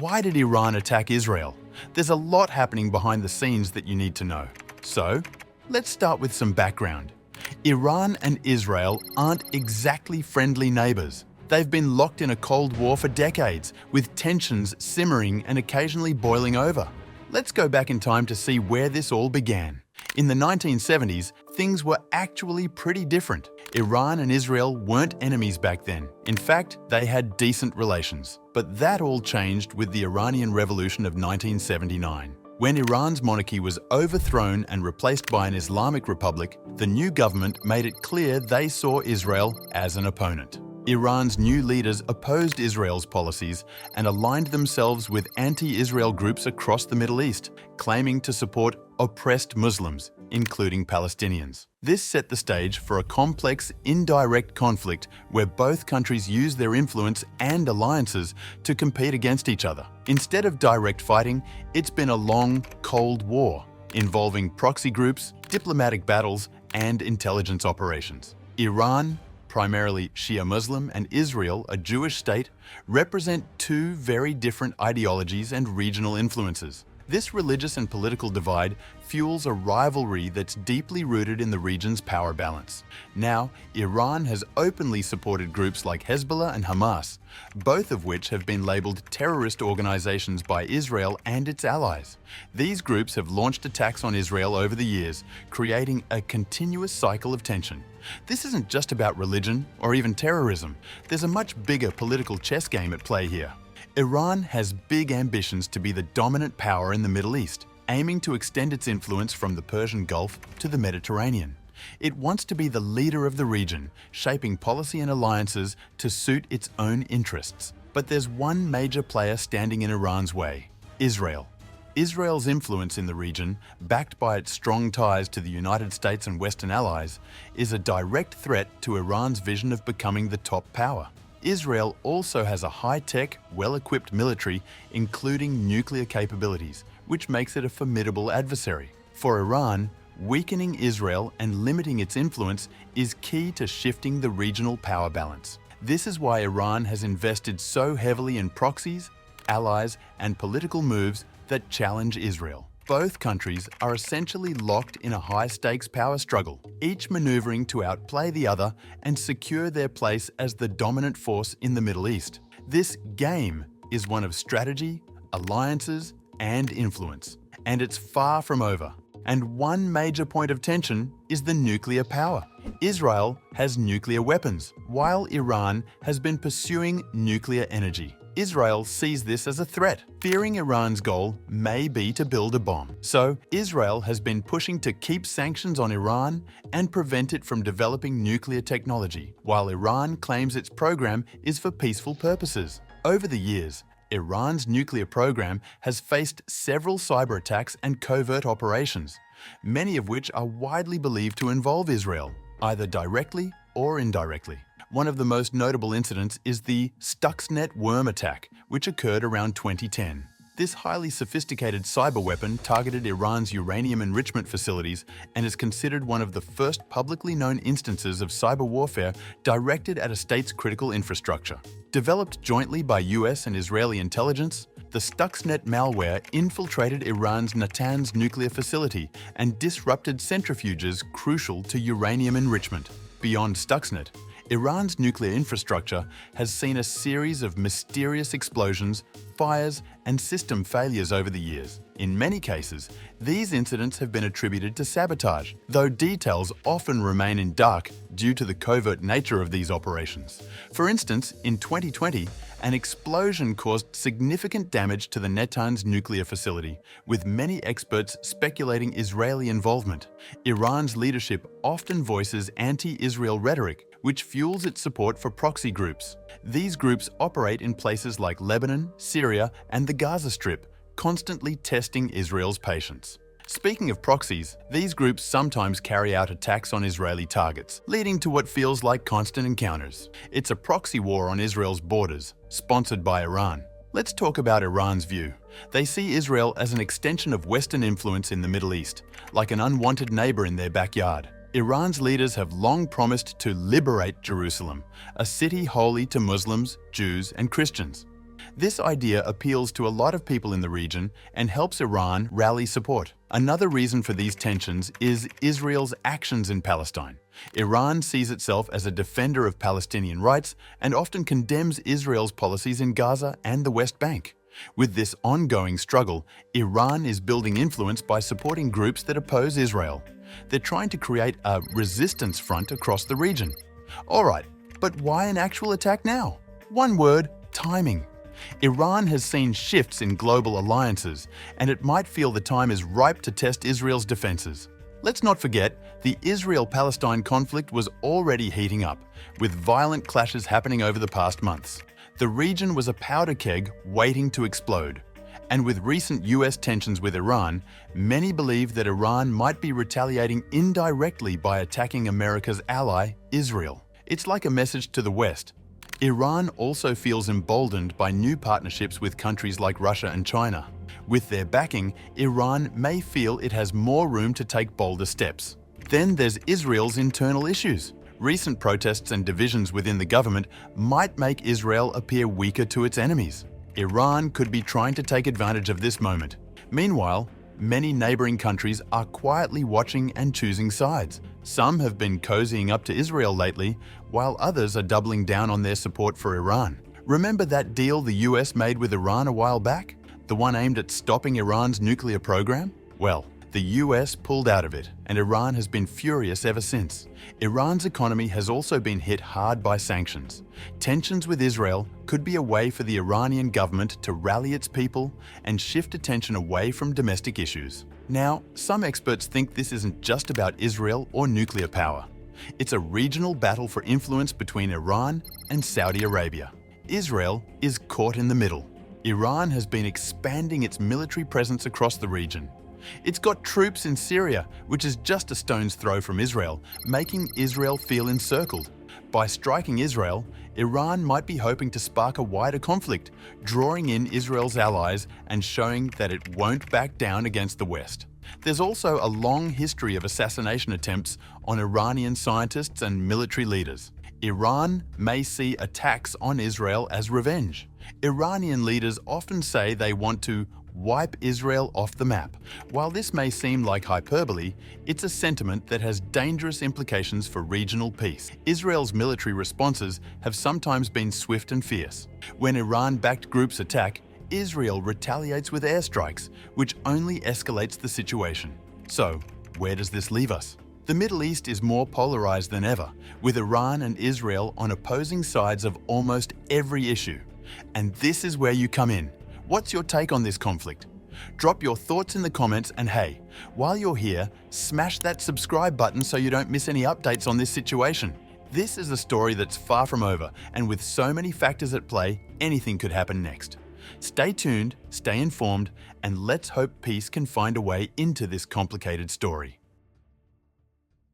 Why did Iran attack Israel? There's a lot happening behind the scenes that you need to know. So, let's start with some background. Iran and Israel aren't exactly friendly neighbors. They've been locked in a Cold War for decades, with tensions simmering and occasionally boiling over. Let's go back in time to see where this all began. In the 1970s, things were actually pretty different. Iran and Israel weren't enemies back then. In fact, they had decent relations. But that all changed with the Iranian Revolution of 1979. When Iran's monarchy was overthrown and replaced by an Islamic republic, the new government made it clear they saw Israel as an opponent. Iran's new leaders opposed Israel's policies and aligned themselves with anti-Israel groups across the Middle East, claiming to support oppressed Muslims, including Palestinians. This set the stage for a complex, indirect conflict where both countries use their influence and alliances to compete against each other. Instead of direct fighting, it's been a long, cold war, involving proxy groups, diplomatic battles, and intelligence operations. Iran, primarily Shia Muslim, and Israel, a Jewish state, represent two very different ideologies and regional influences. This religious and political divide fuels a rivalry that's deeply rooted in the region's power balance. Now, Iran has openly supported groups like Hezbollah and Hamas, both of which have been labeled terrorist organizations by Israel and its allies. These groups have launched attacks on Israel over the years, creating a continuous cycle of tension. This isn't just about religion or even terrorism. There's a much bigger political chess game at play here. Iran has big ambitions to be the dominant power in the Middle East, aiming to extend its influence from the Persian Gulf to the Mediterranean. It wants to be the leader of the region, shaping policy and alliances to suit its own interests. But there's one major player standing in Iran's way: Israel. Israel's influence in the region, backed by its strong ties to the United States and Western allies, is a direct threat to Iran's vision of becoming the top power. Israel also has a high-tech, well-equipped military, including nuclear capabilities, which makes it a formidable adversary. For Iran, weakening Israel and limiting its influence is key to shifting the regional power balance. This is why Iran has invested so heavily in proxies, allies, and political moves that challenge Israel. Both countries are essentially locked in a high-stakes power struggle, each maneuvering to outplay the other and secure their place as the dominant force in the Middle East. This game is one of strategy, alliances, and influence, and it's far from over. And one major point of tension is the nuclear power. Israel has nuclear weapons, while Iran has been pursuing nuclear energy. Israel sees this as a threat, fearing Iran's goal may be to build a bomb. So, Israel has been pushing to keep sanctions on Iran and prevent it from developing nuclear technology, while Iran claims its program is for peaceful purposes. Over the years, Iran's nuclear program has faced several cyber attacks and covert operations, many of which are widely believed to involve Israel, either directly or indirectly. One of the most notable incidents is the Stuxnet worm attack, which occurred around 2010. This highly sophisticated cyber weapon targeted Iran's uranium enrichment facilities and is considered one of the first publicly known instances of cyber warfare directed at a state's critical infrastructure. Developed jointly by US and Israeli intelligence, the Stuxnet malware infiltrated Iran's Natanz nuclear facility and disrupted centrifuges crucial to uranium enrichment. Beyond Stuxnet, Iran's nuclear infrastructure has seen a series of mysterious explosions, fires, and system failures over the years. In many cases, these incidents have been attributed to sabotage, though details often remain in dark due to the covert nature of these operations. For instance, in 2020, an explosion caused significant damage to the Natanz nuclear facility, with many experts speculating Israeli involvement. Iran's leadership often voices anti-Israel rhetoric, which fuels its support for proxy groups. These groups operate in places like Lebanon, Syria, and the Gaza Strip, constantly testing Israel's patience. Speaking of proxies, these groups sometimes carry out attacks on Israeli targets, leading to what feels like constant encounters. It's a proxy war on Israel's borders, sponsored by Iran. Let's talk about Iran's view. They see Israel as an extension of Western influence in the Middle East, like an unwanted neighbor in their backyard. Iran's leaders have long promised to liberate Jerusalem, a city holy to Muslims, Jews, and Christians. This idea appeals to a lot of people in the region and helps Iran rally support. Another reason for these tensions is Israel's actions in Palestine. Iran sees itself as a defender of Palestinian rights and often condemns Israel's policies in Gaza and the West Bank. With this ongoing struggle, Iran is building influence by supporting groups that oppose Israel. They're trying to create a resistance front across the region. Alright, but why an actual attack now? One word: timing. Iran has seen shifts in global alliances, and it might feel the time is ripe to test Israel's defenses. Let's not forget, the Israel-Palestine conflict was already heating up, with violent clashes happening over the past months. The region was a powder keg waiting to explode. And with recent US tensions with Iran, many believe that Iran might be retaliating indirectly by attacking America's ally, Israel. It's like a message to the West. Iran also feels emboldened by new partnerships with countries like Russia and China. With their backing, Iran may feel it has more room to take bolder steps. Then there's Israel's internal issues. Recent protests and divisions within the government might make Israel appear weaker to its enemies. Iran could be trying to take advantage of this moment. Meanwhile, many neighboring countries are quietly watching and choosing sides. Some have been cozying up to Israel lately, while others are doubling down on their support for Iran. Remember that deal the US made with Iran a while back? The one aimed at stopping Iran's nuclear program? Well, the US pulled out of it, and Iran has been furious ever since. Iran's economy has also been hit hard by sanctions. Tensions with Israel could be a way for the Iranian government to rally its people and shift attention away from domestic issues. Now, some experts think this isn't just about Israel or nuclear power. It's a regional battle for influence between Iran and Saudi Arabia. Israel is caught in the middle. Iran has been expanding its military presence across the region. It's got troops in Syria, which is just a stone's throw from Israel, making Israel feel encircled. By striking Israel, Iran might be hoping to spark a wider conflict, drawing in Israel's allies and showing that it won't back down against the West. There's also a long history of assassination attempts on Iranian scientists and military leaders. Iran may see attacks on Israel as revenge. Iranian leaders often say they want to wipe Israel off the map. While this may seem like hyperbole, it's a sentiment that has dangerous implications for regional peace. Israel's military responses have sometimes been swift and fierce. When Iran-backed groups attack, Israel retaliates with airstrikes, which only escalates the situation. So, where does this leave us? The Middle East is more polarized than ever, with Iran and Israel on opposing sides of almost every issue. And this is where you come in. What's your take on this conflict? Drop your thoughts in the comments, and hey, while you're here, smash that subscribe button so you don't miss any updates on this situation. This is a story that's far from over, and with so many factors at play, anything could happen next. Stay tuned, stay informed, and let's hope peace can find a way into this complicated story.